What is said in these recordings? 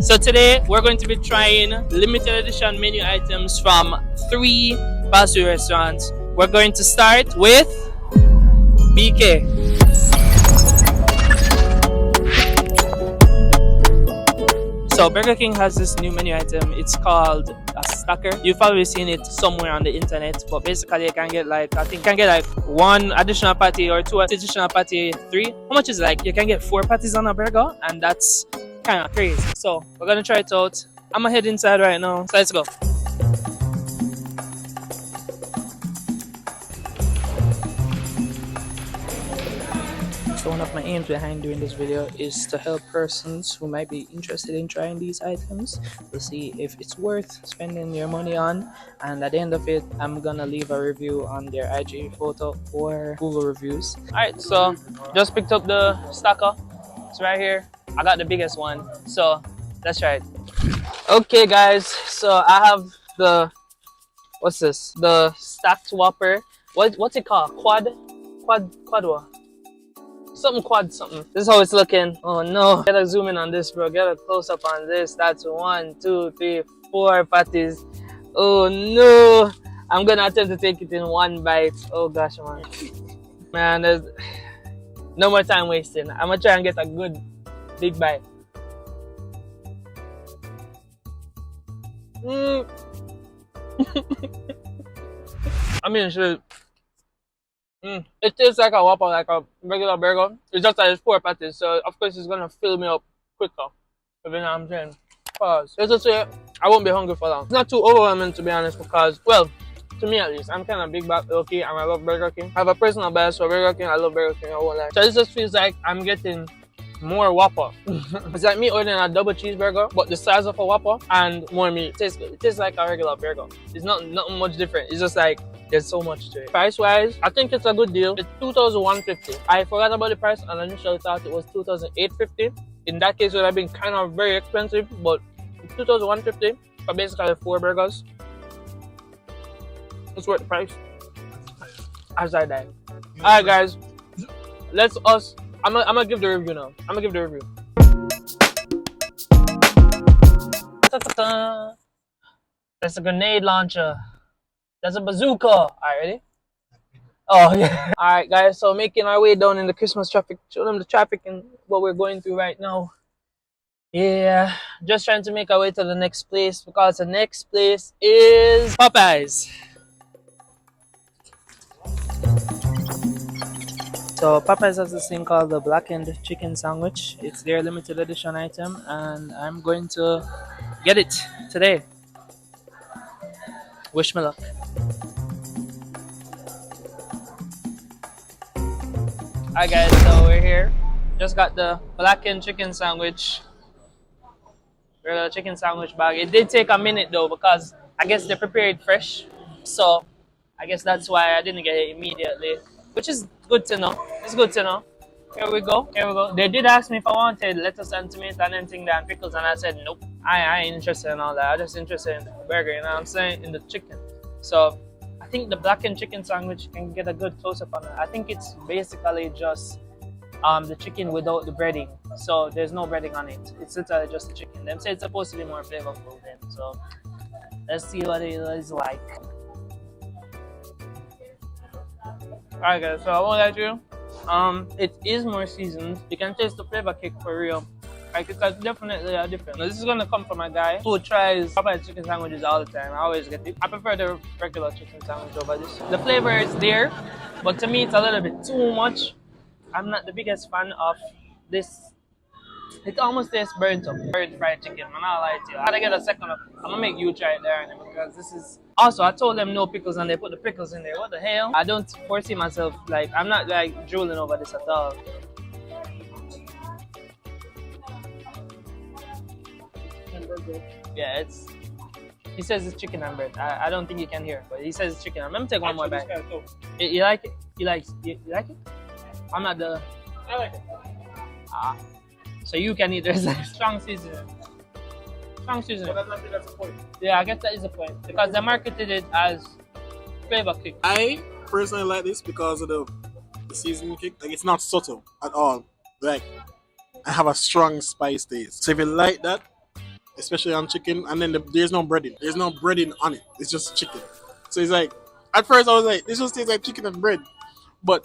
So today we're going to be trying limited edition menu items from 3 fast food restaurants. We're going to start with BK. So Burger King has this new menu item. It's called a stacker. You've probably seen it somewhere on the internet, but basically you can get like, I think you can get like 1 additional patty or 2 additional patty, 3. How much is it? Like you can get 4 patties on a burger, and that's kind of crazy. So we're gonna try it out. I'm gonna head inside right now. So let's go. So one of my aims behind doing this video is to help persons who might be interested in trying these items to see if it's worth spending your money on, and at the end of it I'm gonna leave a review on their IG photo or Google reviews. Alright, so just picked up the stacker. It's right here. I got the biggest one, so let's try it. Okay guys, so I have the, what's this? The stacked Whopper. What's it called? Quad what? Something quad something. This is how it's looking. Oh no. Gotta zoom in on this, bro. Get a close up on this. That's 1, 2, 3, 4 patties. Oh no. I'm gonna attempt to take it in one bite. Oh gosh, man. Man, there's no more time wasting. I'm gonna try and get a good big bite. I mean, shit. It tastes like a Whopper, like a regular burger. It's just that it's 4 patties, so of course it's gonna fill me up quicker. If you know what I'm saying. Pause. Let's just say I won't be hungry for long. It's not too overwhelming to be honest, because, well, to me at least, I'm kind of big back okay, and I love Burger King. I have a personal bias for Burger King. I love Burger King. I won't lie. So this just feels like I'm getting more Whopper. It's like me ordering a double cheeseburger, but the size of a Whopper and more meat. It tastes good. It tastes like a regular burger. It's not much different. It's just like there's so much to it. Price wise, I think it's a good deal. It's $2,150. I forgot about the price and I initially thought it was $2,850. In that case, it would have been kind of very expensive, but $2,150 for basically 4 burgers. It's worth the price. As I die. Alright guys, I'm gonna give the review now. I'm gonna give the review. That's a grenade launcher. That's a bazooka. Alright, ready? Oh yeah. Alright guys, so making our way down in the Christmas traffic. Show them the traffic and what we're going through right now. Yeah, just trying to make our way to the next place, because the next place is Popeyes. So Popeyes has this thing called the blackened chicken sandwich. It's their limited edition item, and I'm going to get it today. Wish me luck. Alright guys, so we're here. Just got the blackened chicken sandwich. Regular chicken sandwich bag. It did take a minute though, because I guess they prepared it fresh. So I guess that's why I didn't get it immediately. Which is good to know. It's good to know. Here we go. Here we go. They did ask me if I wanted lettuce and tomato and anything and pickles, and I said nope. I ain't interested in all that. I'm just interested in the burger, you know what I'm saying? In the chicken. So I think the blackened chicken sandwich can get a good close up on it. I think it's basically just the chicken without the breading. So there's no breading on it. It's literally just the chicken. Them say it's supposed to be more flavorful then. So let's see what it is like. Alright guys, so I won't lie to you. It is more seasoned. You can taste the flavor kick for real. Like it's definitely a different. Now, this is gonna come from a guy who tries Popeye chicken sandwiches all the time. I always get it. I prefer the regular chicken sandwich over this. The flavor is there, but to me it's a little bit too much. I'm not the biggest fan of this. It almost tastes burnt up. Burnt fried chicken. I'm not lie to you. I gotta get a second of. I'm gonna make you try it there because this is. Also, I told them no pickles and they put the pickles in there. What the hell? I don't foresee myself, like, I'm not like drooling over this at all. Yeah, it's. He says it's chicken and bread. I don't think you can hear, but he says it's chicken. I'm gonna take one more bite. You like it? You like it? I'm not the. I like it. So you can eat. There's like strong seasoning. Strong seasoning. But that's the point. Yeah, I guess that is the point, because they marketed it as flavor kick. I personally like this because of the seasoning kick. Like it's not subtle at all. Like I have a strong spice taste. So if you like that, especially on chicken. And then there's no breading. There's no breading on it. It's just chicken. So it's like, at first I was like, this just tastes like chicken and bread, but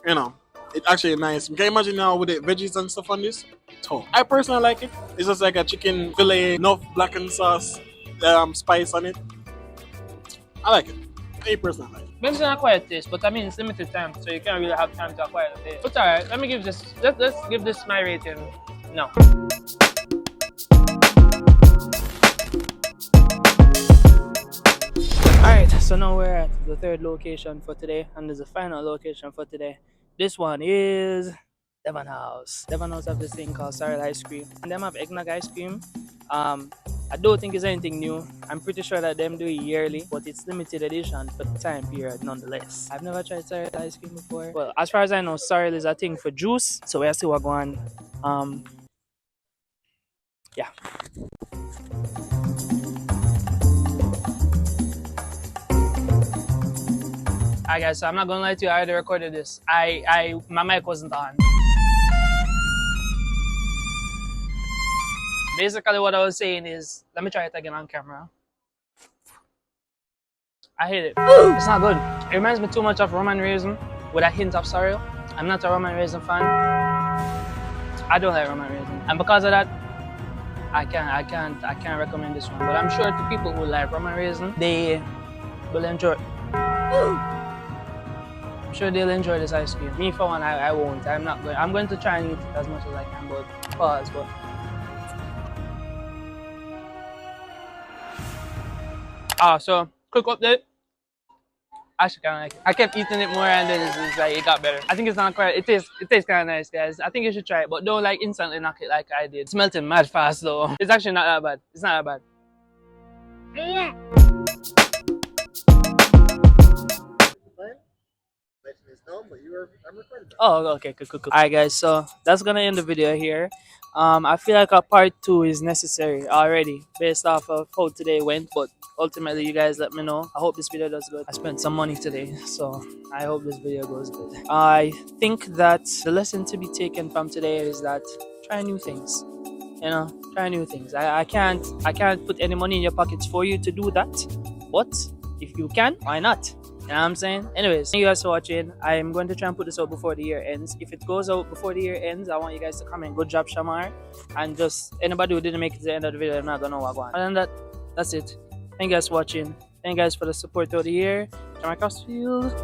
you know, it actually nice. Can you imagine now with the veggies and stuff on this? Oh, I personally like it. It's just like a chicken fillet, enough blackened sauce, spice on it. I like it. I personally like it. Maybe not acquired taste, but I mean it's limited time, so you can't really have time to acquire the taste. But alright, let me give this. Let's give this my rating. No. Alright, so now we're at the third location for today, and there's a final location for today. This one is Devon House. Devon House have this thing called sorrel ice cream, and them have eggnog ice cream. I don't think it's anything new. I'm pretty sure that them do it yearly, but it's limited edition for the time period nonetheless. I've never tried sorrel ice cream before. Well, as far as I know, sorrel is a thing for juice, so we'll see what going on. Yeah. Alright guys, so I'm not gonna lie to you, I already recorded this. My mic wasn't on. Basically what I was saying is, let me try it again on camera. I hate it. It's not good. It reminds me too much of Roman raisin with a hint of sorrel. I'm not a Roman raisin fan. I don't like Roman raisin. And because of that, I can't recommend this one. But I'm sure to people who like Roman raisin, they will enjoy it. I'm sure they'll enjoy this ice cream. Me for one, I won't. I'm going to try and eat it as much as I can, but pause. But so quick update. Actually, kind of like it. I kept eating it more, and then it's like it got better. I think it's not quite. It tastes kind of nice, guys. I think you should try it, but don't like instantly knock it like I did. It's melting mad fast though. It's actually not that bad. It's not that bad. Oh, okay, cool. Alright guys, so that's gonna end the video here. I feel like a part 2 is necessary already based off of how today went, but ultimately you guys let me know. I hope this video does good. I spent some money today, so I hope this video goes good. I think that the lesson to be taken from today is that try new things. You know, try new things. I can't put any money in your pockets for you to do that, but if you can, why not? You know what I'm saying? Anyways, thank you guys for watching. I'm going to try and put this out before the year ends. If it goes out before the year ends, I want you guys to comment, good job, Shamar. And just anybody who didn't make it to the end of the video, I'm not gonna know what going on. Other than that, that's it. Thank you guys for watching. Thank you guys for the support throughout the year. Jamaica Field.